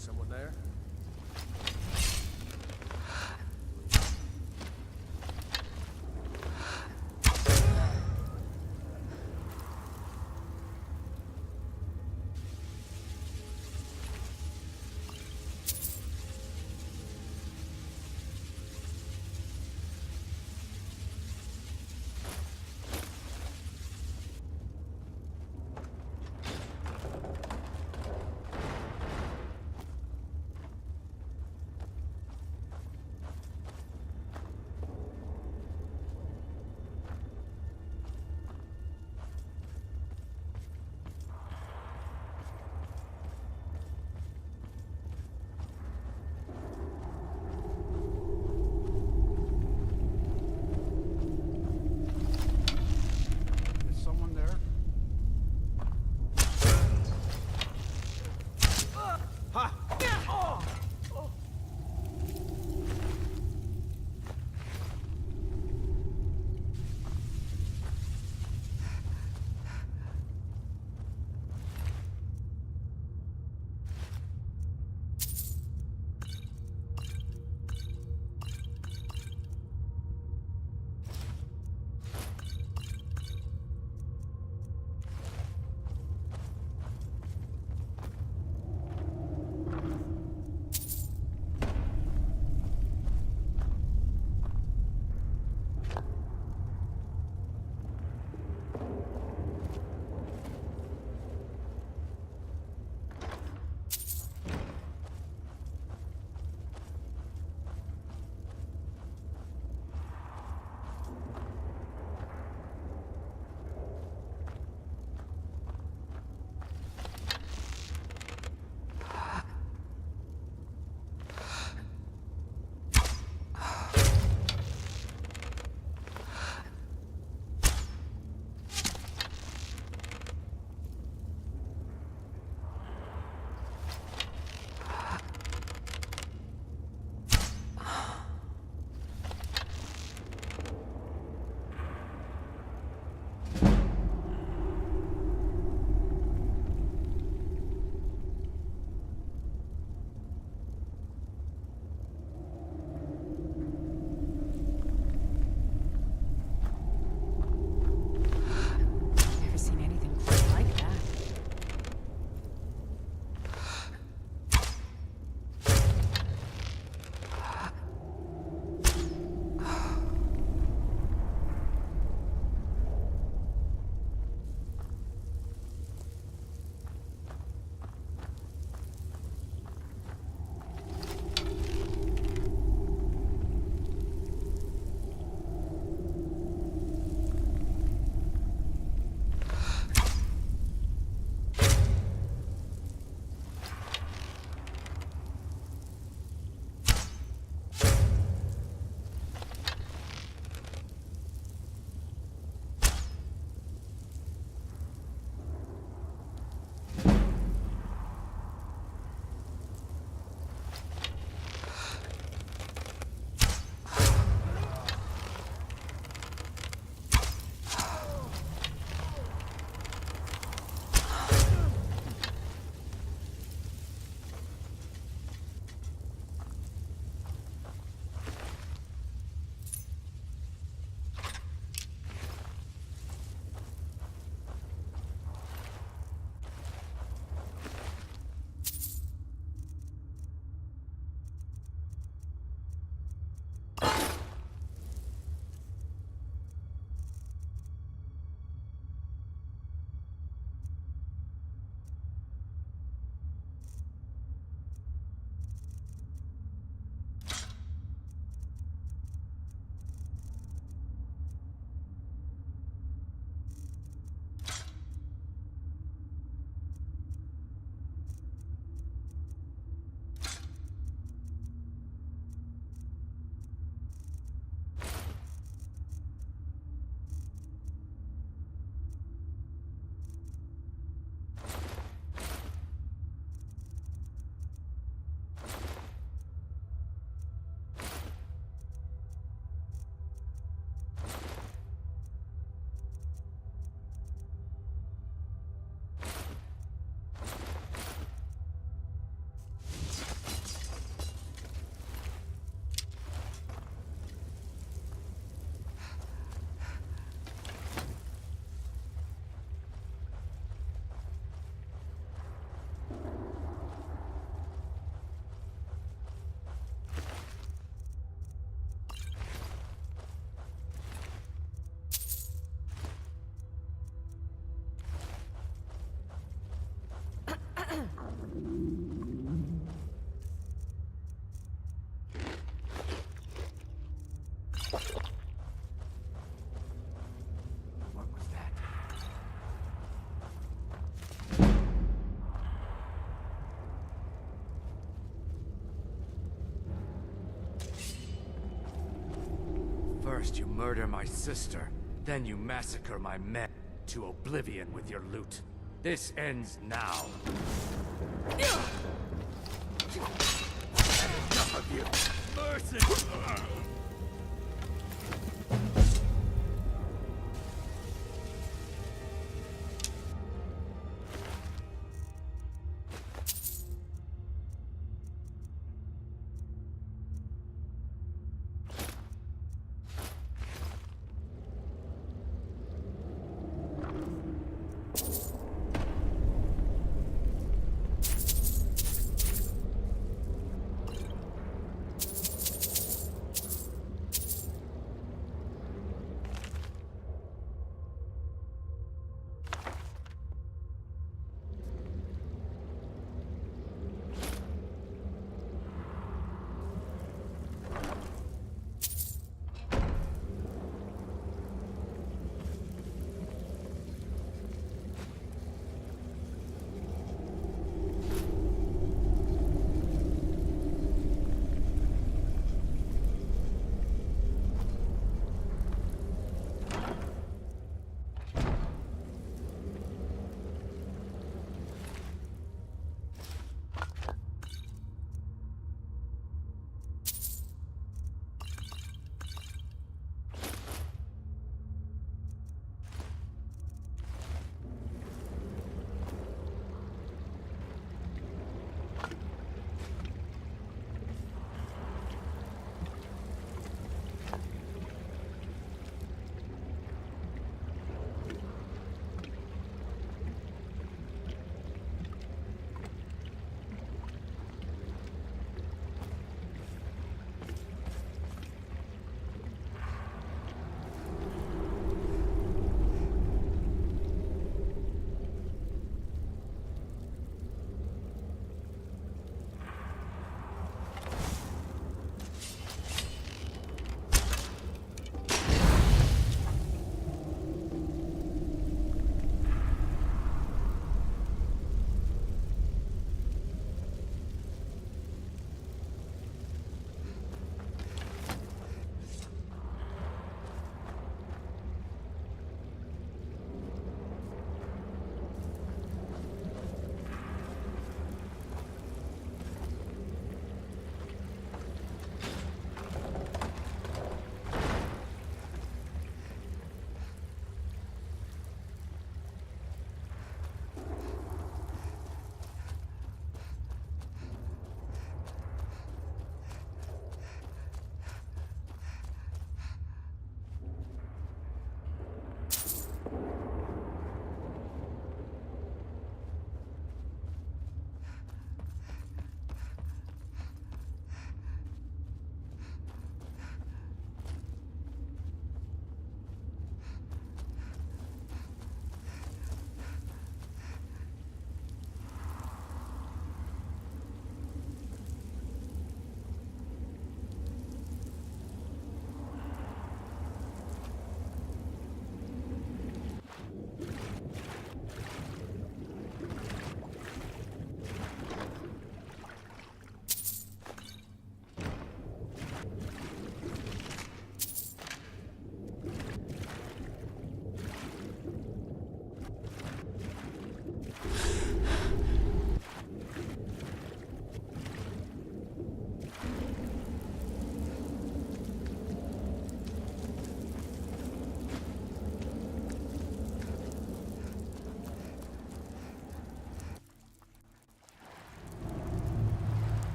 Someone there? First you murder my sister, then you massacre my men to oblivion with your loot. This ends now. Enough of you! Mercy!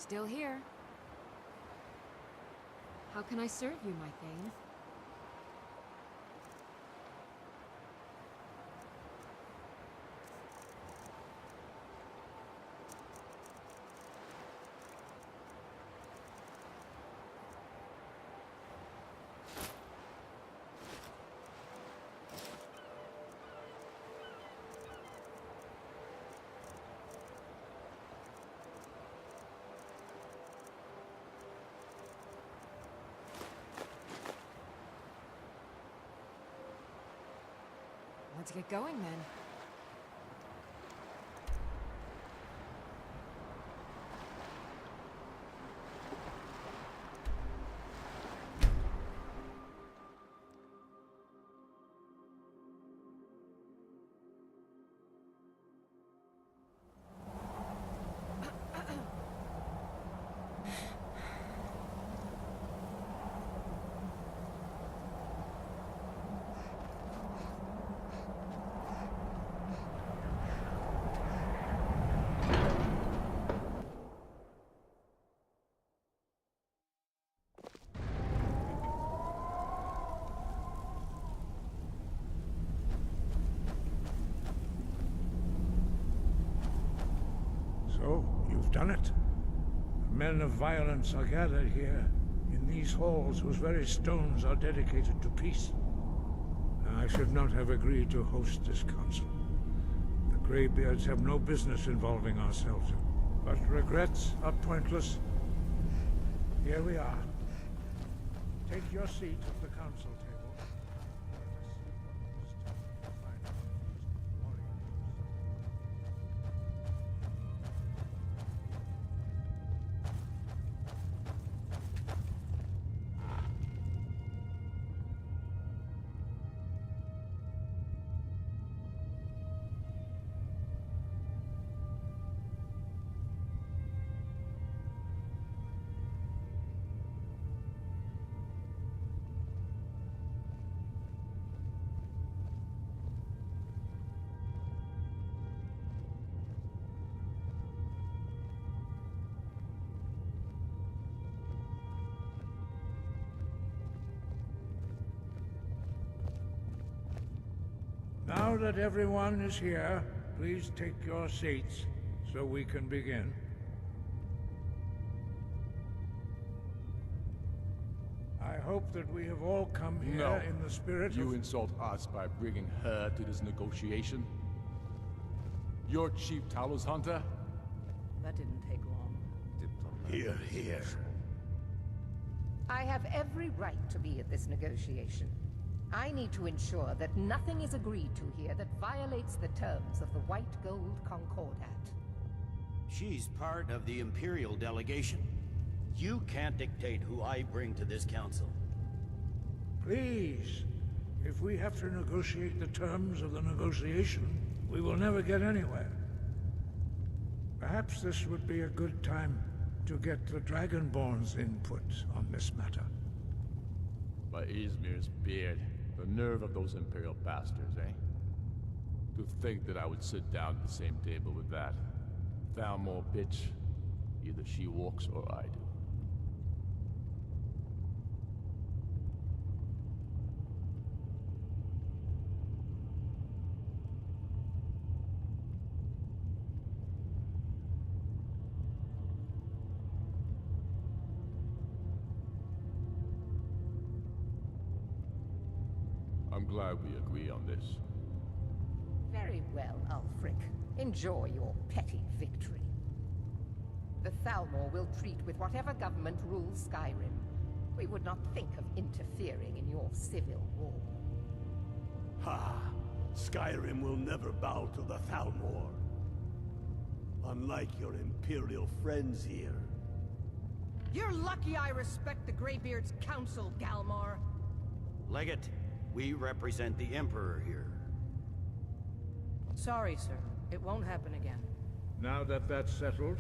Still here. How can I serve you, my Thane? Let's get going then. So, you've done it. Men of violence are gathered here, in these halls whose very stones are dedicated to peace. I should not have agreed to host this council. The Greybeards have no business involving ourselves, but regrets are pointless. Here we are. Take your seat at the council table. Now that everyone is here, please take your seats so we can begin. I hope that we have all come here in the spirit You of... insult us by bringing her to this negotiation? You're Chief Talos Hunter? That didn't take long. Here, here. I have every right to be at this negotiation. I need to ensure that nothing is agreed to here that violates the terms of the White Gold Concordat. She's part of the Imperial delegation. You can't dictate who I bring to this council. Please, if we have to negotiate the terms of the negotiation, we will never get anywhere. Perhaps this would be a good time to get the Dragonborn's input on this matter. By Izmir's beard. The nerve of those Imperial bastards, eh? To think that I would sit down at the same table with that. Thalmor bitch. Either she walks or I do. I'm glad we agree on this. Very well, Ulfric. Enjoy your petty victory. The Thalmor will treat with whatever government rules Skyrim. We would not think of interfering in your civil war. Ha! Skyrim will never bow to the Thalmor. Unlike your Imperial friends here. You're lucky I respect the Greybeard's counsel, Galmar. Legate, we represent the Emperor here. Sorry, sir. It won't happen again. Now that that's settled,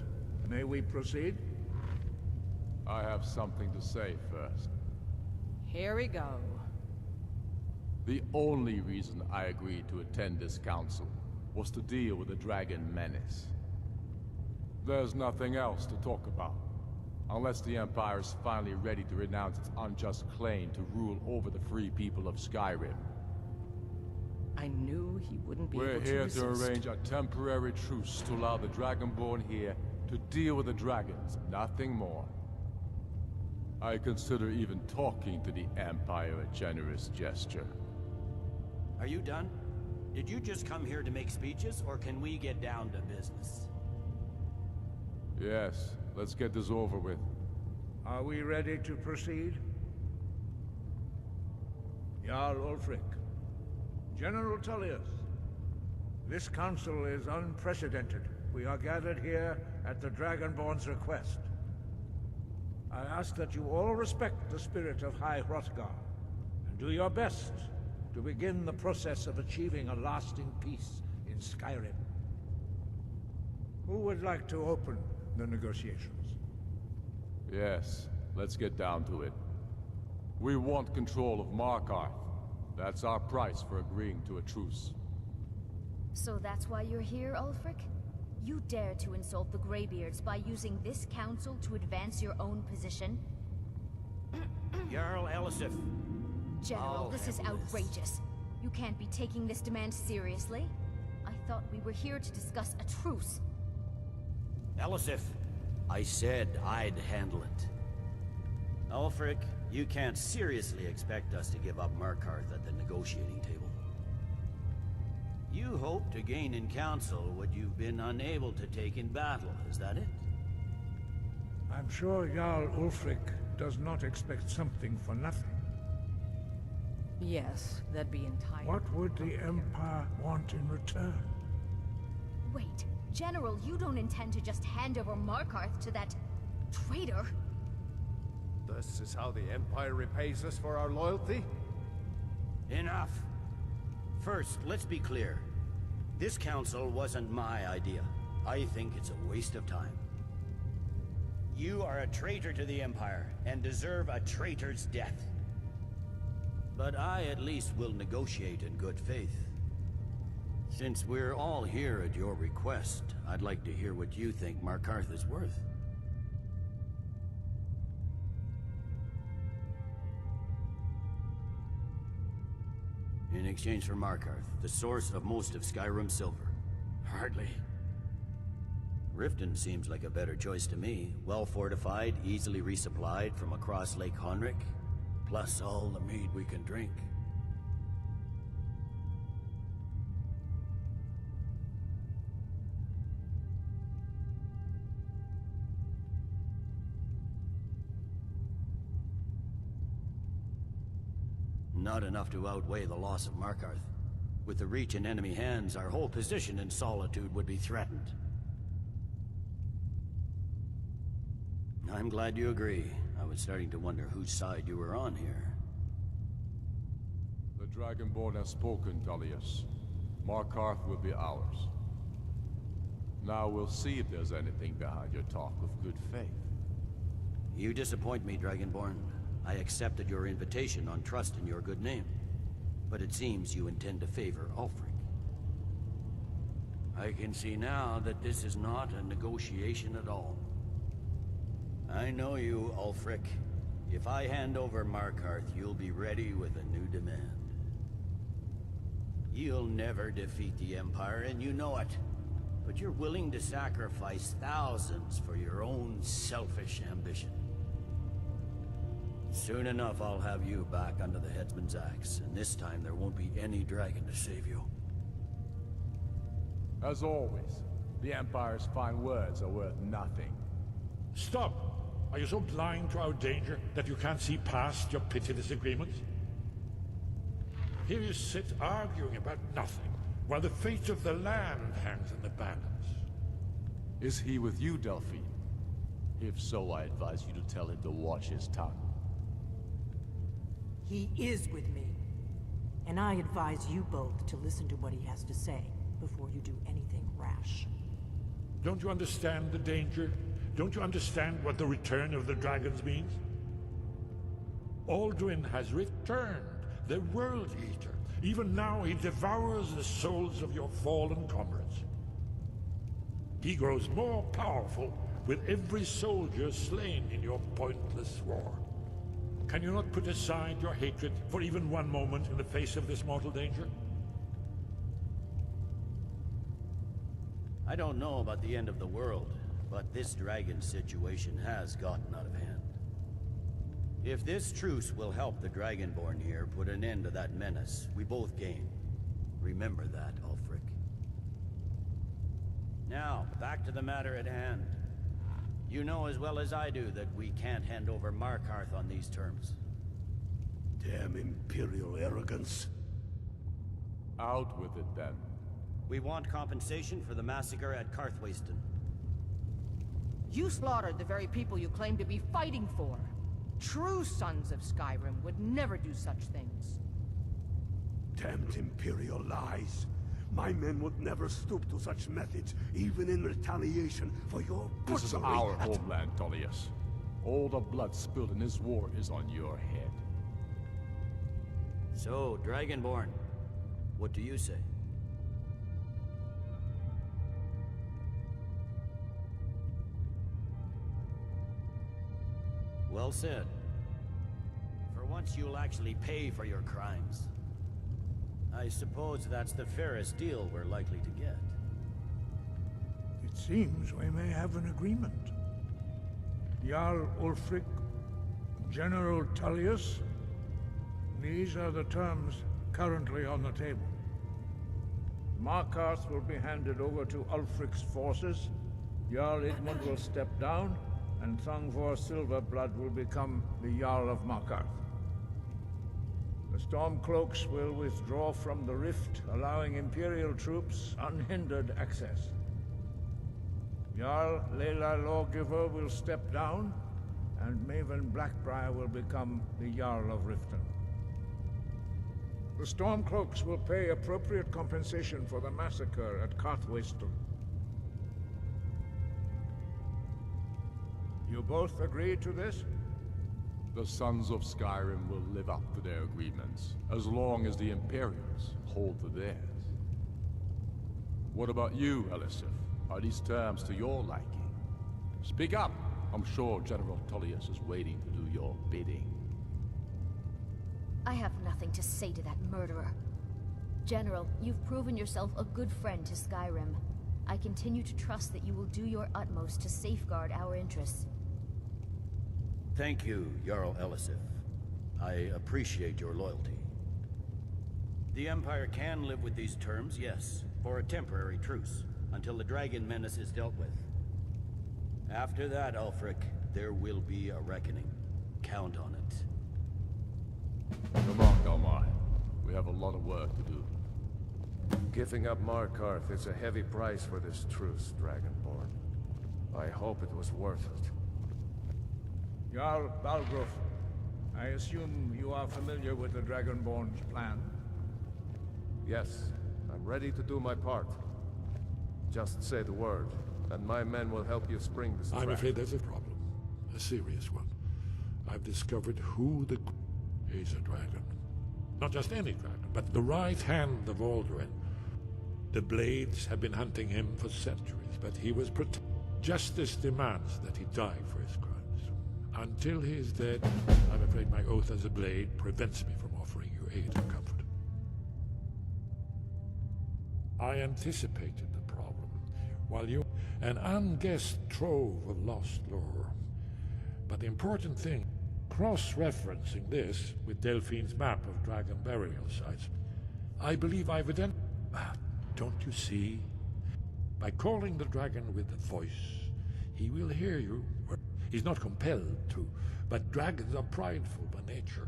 may we proceed? I have something to say first. Here we go. The only reason I agreed to attend this council was to deal with the Dragon Menace. There's nothing else to talk about. Unless the Empire is finally ready to renounce its unjust claim to rule over the free people of Skyrim. I knew he wouldn't be We're able here to to resist. arrange a temporary truce to allow the Dragonborn here to deal with the dragons, nothing more. I consider even talking to the Empire a generous gesture. Are you done? Did you just come here to make speeches, or can we get down to business? Yes, let's get this over with. Are we ready to proceed? Jarl Ulfric, General Tullius, this council is unprecedented. We are gathered here at the Dragonborn's request. I ask that you all respect the spirit of High Hrothgar, and do your best to begin the process of achieving a lasting peace in Skyrim. Who would like to open the negotiations? Yes, let's get down to it. We want control of Markarth. That's our price for agreeing to a truce. So that's why you're here, Ulfric? You dare to insult the Greybeards by using this council to advance your own position? Jarl Elisif. General, this is outrageous. You can't be taking this demand seriously. I thought we were here to discuss a truce. Elisif, I said I'd handle it. Ulfric, you can't seriously expect us to give up Markarth at the negotiating table. You hope to gain in council what you've been unable to take in battle, is that it? I'm sure Jarl Ulfric does not expect something for nothing. Yes, that'd be entirely... What would the Empire want in return? Wait, General, you don't intend to just hand over Markarth to that traitor? This is how the Empire repays us for our loyalty? Enough. First, let's be clear. This council wasn't my idea. I think it's a waste of time. You are a traitor to the Empire, and deserve a traitor's death. But I at least will negotiate in good faith. Since we're all here at your request, I'd like to hear what you think Markarth is worth. In exchange for Markarth, the source of most of Skyrim's silver. Hardly. Riften seems like a better choice to me. Well fortified, easily resupplied from across Lake Honric, plus all the mead we can drink. Not enough to outweigh the loss of Markarth. With the Reach in enemy hands, our whole position in Solitude would be threatened. I'm glad you agree. I was starting to wonder whose side you were on here. The Dragonborn has spoken, Tullius. Markarth will be ours. Now we'll see if there's anything behind your talk of good faith. You disappoint me, Dragonborn. I accepted your invitation on trust in your good name. But it seems you intend to favor Ulfric. I can see now that this is not a negotiation at all. I know you, Ulfric. If I hand over Markarth, you'll be ready with a new demand. You'll never defeat the Empire, and you know it. But you're willing to sacrifice thousands for your own selfish ambition. Soon enough, I'll have you back under the headsman's axe, and this time there won't be any dragon to save you. As always, the Empire's fine words are worth nothing. Stop! Are you so blind to our danger that you can't see past your pitiless agreements? Here you sit arguing about nothing, while the fate of the land hangs in the balance. Is he with you, Delphine? If so, I advise you to tell him to watch his tongue. He is with me. And I advise you both to listen to what he has to say before you do anything rash. Don't you understand the danger? Don't you understand what the return of the dragons means? Alduin has returned, the World Eater. Even now he devours the souls of your fallen comrades. He grows more powerful with every soldier slain in your pointless war. Can you not put aside your hatred for even one moment in the face of this mortal danger? I don't know about the end of the world, but this dragon situation has gotten out of hand. If this truce will help the Dragonborn here put an end to that menace, we both gain. Remember that, Ulfric. Now, back to the matter at hand. You know as well as I do that we can't hand over Markarth on these terms. Damn Imperial arrogance. Out with it, then. We want compensation for the massacre at Karthwasten. You slaughtered the very people you claim to be fighting for. True sons of Skyrim would never do such things. Damned Imperial lies. My men would never stoop to such methods, even in retaliation for your butchery. This is our homeland, Tullius. All the blood spilled in this war is on your head. So, Dragonborn, what do you say? Well said. For once you'll actually pay for your crimes. I suppose that's the fairest deal we're likely to get. It seems we may have an agreement. Jarl Ulfric, General Tullius, these are the terms currently on the table. Markarth will be handed over to Ulfric's forces, Jarl Idmund will step down, and Thongvor Silverblood will become the Jarl of Markarth. The Stormcloaks will withdraw from the rift, allowing Imperial troops unhindered access. Jarl Layla Lawgiver will step down, and Maven Blackbriar will become the Jarl of Riften. The Stormcloaks will pay appropriate compensation for the massacre at Karthwasten. You both agree to this? The Sons of Skyrim will live up to their agreements, as long as the Imperials hold to theirs. What about you, Elisif? Are these terms to your liking? Speak up! I'm sure General Tullius is waiting to do your bidding. I have nothing to say to that murderer. General, you've proven yourself a good friend to Skyrim. I continue to trust that you will do your utmost to safeguard our interests. Thank you, Jarl Elisif. I appreciate your loyalty. The Empire can live with these terms, yes, for a temporary truce, until the dragon menace is dealt with. After that, Ulfric, there will be a reckoning. Count on it. Come on, Galmar. We have a lot of work to do. Giving up Markarth is a heavy price for this truce, Dragonborn. I hope it was worth it. Jarl Balgruuf, I assume you are familiar with the Dragonborn's plan? Yes, I'm ready to do my part. Just say the word, and my men will help you spring this trap. I'm afraid there's a problem. A serious one. I've discovered who the... He's a dragon. Not just any dragon, but the right hand of Alduin. The Blades have been hunting him for centuries, but he was protected. Justice demands that he die for his crimes. Until he is dead, I'm afraid my oath as a Blade prevents me from offering you aid and comfort. I anticipated the problem, while you... an unguessed trove of lost lore. But the important thing, cross-referencing this with Delphine's map of dragon burial sites, I believe I've identified... Don't you see? By calling the dragon with the voice, he will hear you. He's not compelled to, but dragons are prideful by nature.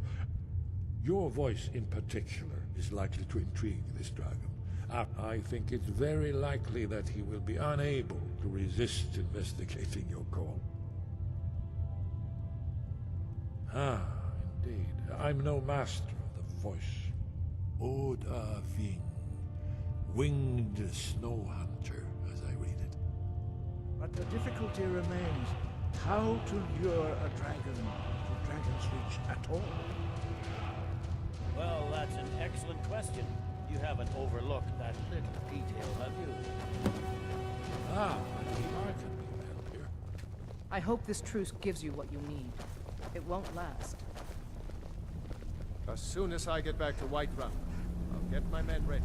Your voice in particular is likely to intrigue this dragon. I think it's very likely that he will be unable to resist investigating your call. Ah, indeed. I'm no master of the voice. Oda Ving, winged snow hunter, as I read it. But the difficulty remains how to lure a dragon to Dragon's Reach at all. Well, that's an excellent question. You haven't overlooked that little detail, have you? Ah, I can be of help here. I hope this truce gives you what you need. It won't last. As soon as I get back to Whiterun, I'll get my men ready.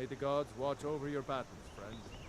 May the gods watch over your battles, friend.